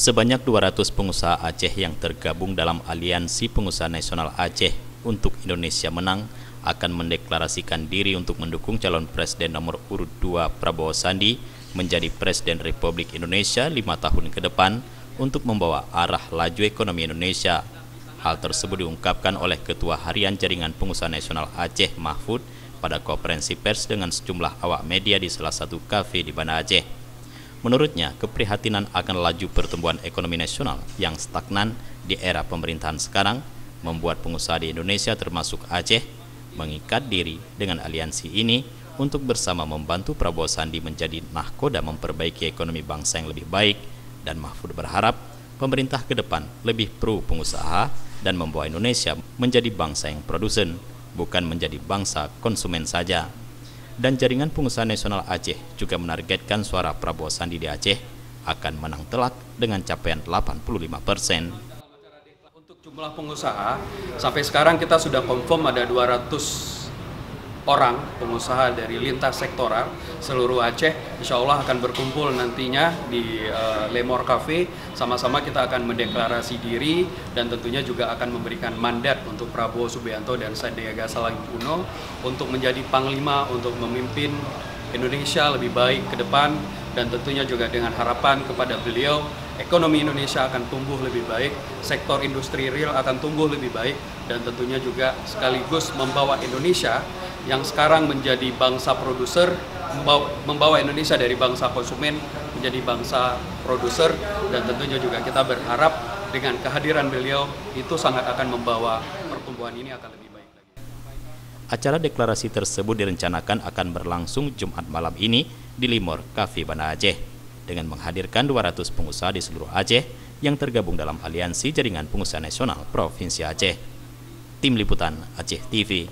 Sebanyak 200 pengusaha Aceh yang tergabung dalam Aliansi Pengusaha Nasional Aceh untuk Indonesia Menang akan mendeklarasikan diri untuk mendukung calon presiden nomor urut 2 Prabowo Sandi menjadi Presiden Republik Indonesia 5 tahun ke depan untuk membawa arah laju ekonomi Indonesia. Hal tersebut diungkapkan oleh Ketua Harian Jaringan Pengusaha Nasional Aceh Mahfud pada konferensi pers dengan sejumlah awak media di salah satu kafe di Banda Aceh. Menurutnya, keprihatinan akan laju pertumbuhan ekonomi nasional yang stagnan di era pemerintahan sekarang membuat pengusaha di Indonesia termasuk Aceh mengikat diri dengan aliansi ini untuk bersama membantu Prabowo Sandi menjadi nahkoda memperbaiki ekonomi bangsa yang lebih baik, dan Mahfud berharap pemerintah ke depan lebih pro pengusaha dan membawa Indonesia menjadi bangsa yang produsen, bukan menjadi bangsa konsumen saja. Dan Jaringan Pengusaha Nasional Aceh juga menargetkan suara Prabowo Sandi di Aceh akan menang telak dengan capaian 85%. Untuk jumlah pengusaha, sampai sekarang kita sudah confirm ada 200 orang pengusaha dari lintas sektoral seluruh Aceh. Insya Allah akan berkumpul nantinya di Lemor Cafe. Sama-sama kita akan mendeklarasi diri dan tentunya juga akan memberikan mandat untuk Prabowo Subianto dan Sandiaga Uno untuk menjadi panglima untuk memimpin Indonesia lebih baik ke depan, dan tentunya juga dengan harapan kepada beliau ekonomi Indonesia akan tumbuh lebih baik, sektor industri real akan tumbuh lebih baik, dan tentunya juga sekaligus membawa Indonesia yang sekarang menjadi bangsa produser, membawa Indonesia dari bangsa konsumen menjadi bangsa produser, dan tentunya juga kita berharap dengan kehadiran beliau itu sangat akan membawa pertumbuhan ini akan lebih baik lagi. Acara deklarasi tersebut direncanakan akan berlangsung Jumat malam ini di Lemor Cafe Banda Aceh dengan menghadirkan 200 pengusaha di seluruh Aceh yang tergabung dalam Aliansi Jaringan Pengusaha Nasional Provinsi Aceh. Tim Liputan Aceh TV.